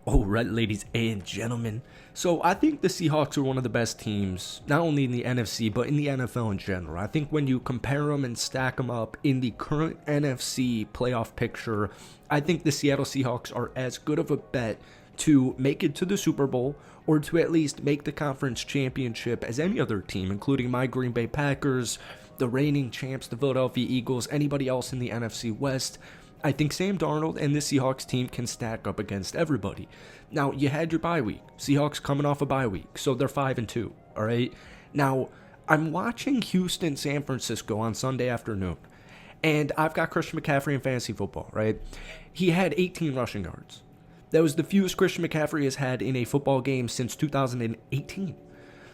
Oh, right, ladies and gentlemen. So I think the Seahawks are one of the best teams, not only in the NFC, but in the NFL in general. I think when you compare them and stack them up in the current NFC playoff picture, I think the Seattle Seahawks are as good of a bet to make it to the Super Bowl or to at least make the conference championship as any other team, including my Green Bay Packers, the reigning champs, the Philadelphia Eagles, anybody else in the NFC West. I think Sam Darnold and the Seahawks team can stack up against everybody. Now, you had your bye week. Seahawks coming off a bye week, so they're 5-2, all right? Now, I'm watching Houston, San Francisco on Sunday afternoon, and I've got Christian McCaffrey in fantasy football, right? He had 18 rushing yards. That was the fewest Christian McCaffrey has had in a football game since 2018.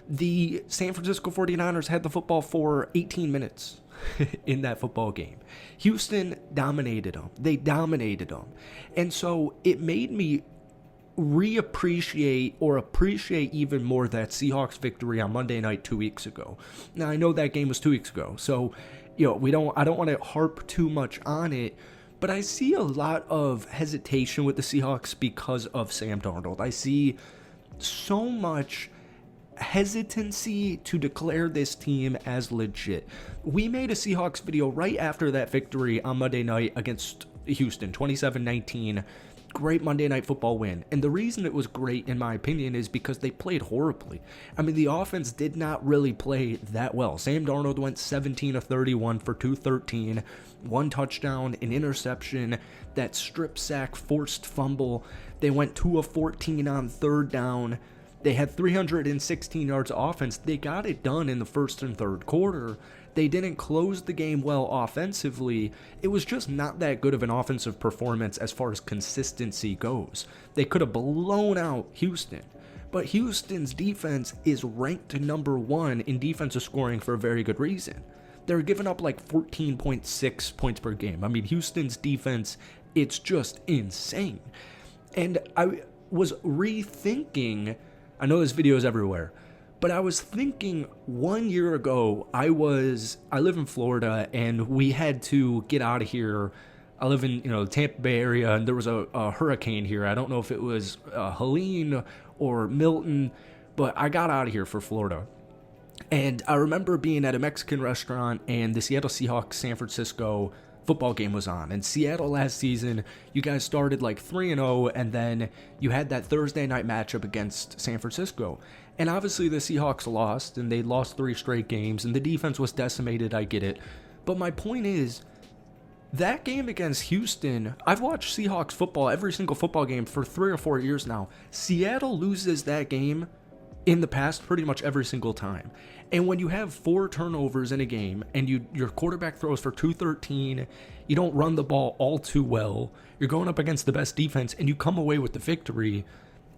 The San Francisco 49ers had the football for 18 minutes in that football game. Houston dominated them. They dominated them. And so it made me reappreciate or appreciate even more that Seahawks victory on Monday night 2 weeks ago. Now, I know that game was 2 weeks ago, so I don't want to harp too much on it, but I see a lot of hesitation with the Seahawks because of Sam Darnold. I see so much hesitancy to declare this team as legit. We made a Seahawks video right after that victory on Monday night against Houston, 27-19. Great Monday Night Football win. And the reason it was great, in my opinion, is because they played horribly. I mean, the offense did not really play that well. Sam Darnold went 17 of 31 for 213, one touchdown, an interception, that strip sack, forced fumble. They went 2 of 14 on third down. They had 316 yards of offense. They got it done in the first and third quarter. They didn't close the game well offensively. It was just not that good of an offensive performance as far as consistency goes. They could have blown out Houston. But Houston's defense is ranked number 1 in defensive scoring for a very good reason. They're giving up like 14.6 points per game. I mean, Houston's defense, it's just insane. And I was rethinking, I know this video is everywhere, but I was thinking 1 year ago, I live in Florida, and we had to get out of here. I live in the Tampa Bay area, and there was a hurricane here. I don't know if it was Helene or Milton, but I got out of here for Florida. And I remember being at a Mexican restaurant, and the Seattle Seahawks San Francisco football game was on. And Seattle last season, you guys started like 3-0, and then you had that Thursday night matchup against San Francisco. And obviously the Seahawks lost, and they lost 3 straight games, and the defense was decimated, I get it. But my point is, that game against Houston, I've watched Seahawks football, every single football game for 3 or 4 years now. Seattle loses that game in the past pretty much every single time. And when you have 4 turnovers in a game, and your quarterback throws for 213, you don't run the ball all too well, you're going up against the best defense, and you come away with the victory,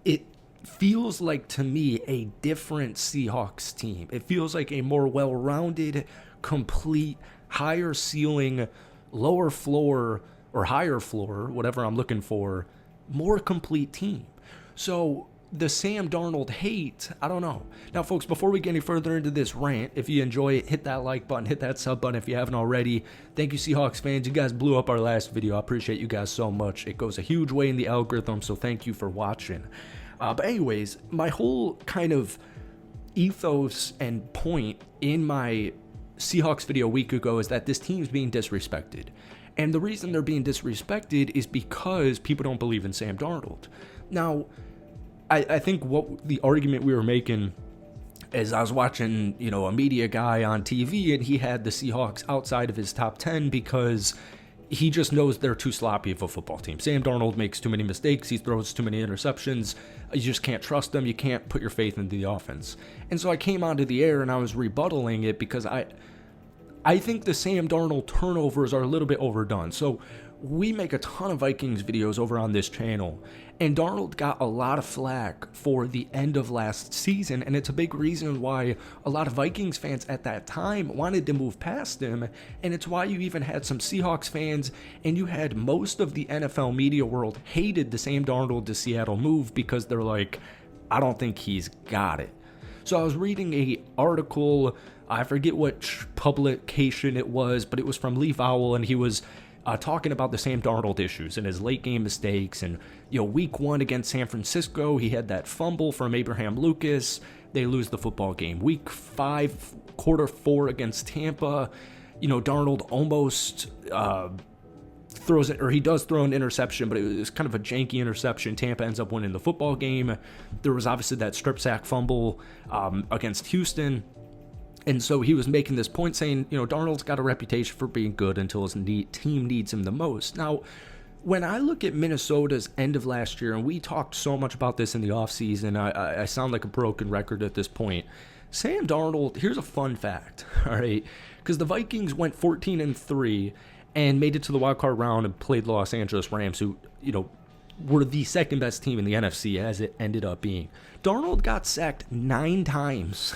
it feels like, to me, a different Seahawks team. It feels like a more well-rounded, complete, higher ceiling, lower floor, or higher floor, whatever I'm looking for, more complete team. So the Sam Darnold hate, I don't know. Now, folks, before we get any further into this rant, if you enjoy it, hit that like button, hit that sub button if you haven't already. Thank you, Seahawks fans. You guys blew up our last video. I appreciate you guys so much. It goes a huge way in the algorithm, so thank you for watching. But anyways, my whole kind of ethos and point in my Seahawks video a week ago is that this team's being disrespected. And the reason they're being disrespected is because people don't believe in Sam Darnold. Now, I think what the argument we were making is, I was watching, a media guy on TV, and he had the Seahawks outside of his top 10 because he just knows they're too sloppy of a football team. Sam Darnold makes too many mistakes. He throws too many interceptions. You just can't trust them. You can't put your faith into the offense. And so I came onto the air, and I was rebuttaling it because I think the Sam Darnold turnovers are a little bit overdone. So we make a ton of Vikings videos over on this channel, and Darnold got a lot of flack for the end of last season, and it's a big reason why a lot of Vikings fans at that time wanted to move past him, and it's why you even had some Seahawks fans, and you had most of the NFL media world hated the Sam Darnold to Seattle move because they're like, I don't think he's got it. So I was reading a article, I forget which publication it was, but it was from Lee Vowell, and he was talking about the Sam Darnold issues and his late game mistakes. And, week 1 against San Francisco, he had that fumble from Abraham Lucas. They lose the football game. Week 5, quarter 4 against Tampa, Darnold almost throws it, or he does throw an interception, but it was kind of a janky interception. Tampa ends up winning the football game. There was obviously that strip sack fumble against Houston. And so he was making this point saying, Darnold's got a reputation for being good until his team needs him the most. Now, when I look at Minnesota's end of last year, and we talked so much about this in the offseason, I sound like a broken record at this point. Sam Darnold, here's a fun fact, all right? Because the Vikings went 14-3 and made it to the wild card round and played the Los Angeles Rams, who, were the second best team in the NFC, as it ended up being. Darnold got sacked 9 times.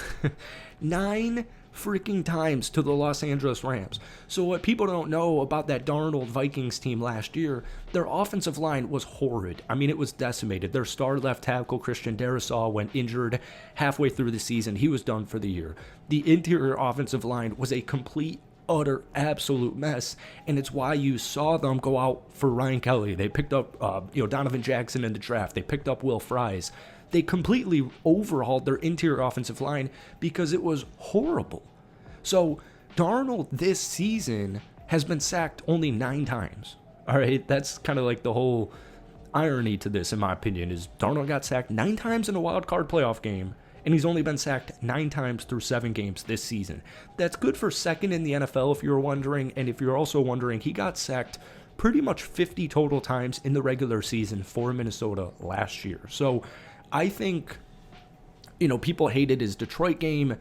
9 freaking times to the Los Angeles Rams. So what people don't know about that Darnold Vikings team last year, their offensive line was horrid. I mean, it was decimated. Their star left tackle, Christian Darrisaw, went injured halfway through the season. He was done for the year. The interior offensive line was a complete, utter, absolute mess, and it's why you saw them go out for Ryan Kelly. They picked up, Donovan Jackson in the draft. They picked up Will Fries. They completely overhauled their interior offensive line because it was horrible. So Darnold this season has been sacked only 9 times. All right, that's kind of like the whole irony to this, in my opinion, is Darnold got sacked 9 times in a wild card playoff game, and he's only been sacked 9 times through 7 games this season. That's good for second in the NFL, if you're wondering, and if you're also wondering, he got sacked pretty much 50 total times in the regular season for Minnesota last year. So I think, people hated his Detroit game.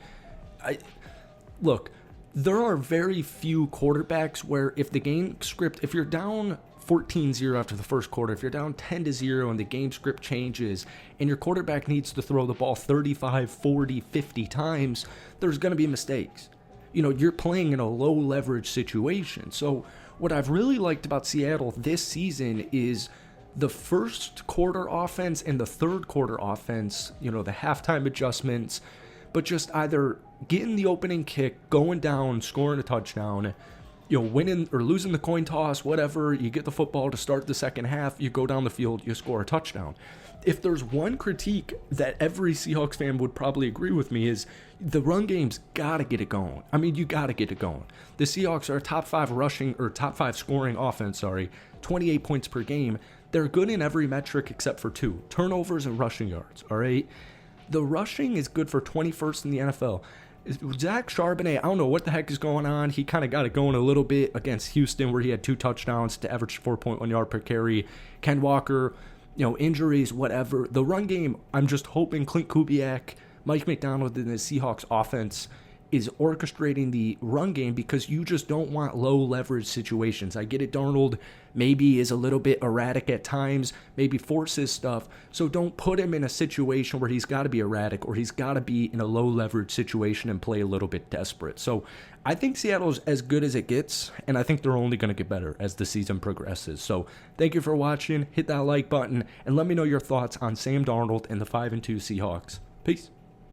Look, there are very few quarterbacks where if the game script, if you're down 14-0 after the first quarter, if you're down 10-0 and the game script changes and your quarterback needs to throw the ball 35, 40, 50 times, there's going to be mistakes. You're playing in a low leverage situation. So what I've really liked about Seattle this season is the first quarter offense and the third quarter offense, the halftime adjustments, but just either getting the opening kick, going down, scoring a touchdown, winning or losing the coin toss, whatever, you get the football to start the second half, you go down the field, you score a touchdown. If there's one critique that every Seahawks fan would probably agree with me is the run game's got to get it going. I mean, you got to get it going. The Seahawks are a top 5 scoring offense, 28 points per game. They're good in every metric except for 2, turnovers and rushing yards, all right? The rushing is good for 21st in the NFL. Zach Charbonnet, I don't know what the heck is going on. He kind of got it going a little bit against Houston where he had 2 touchdowns to average 4.1 yard per carry. Ken Walker, injuries, whatever. The run game, I'm just hoping Clint Kubiak, Mike McDonald, and the Seahawks offense is orchestrating the run game because you just don't want low leverage situations. I get it, Darnold maybe is a little bit erratic at times, maybe forces stuff, so don't put him in a situation where he's got to be erratic or he's got to be in a low leverage situation and play a little bit desperate. So I think Seattle's as good as it gets, and I think they're only going to get better as the season progresses. So thank you for watching, hit that like button, and let me know your thoughts on Sam Darnold and the 5-2 Seahawks. Peace.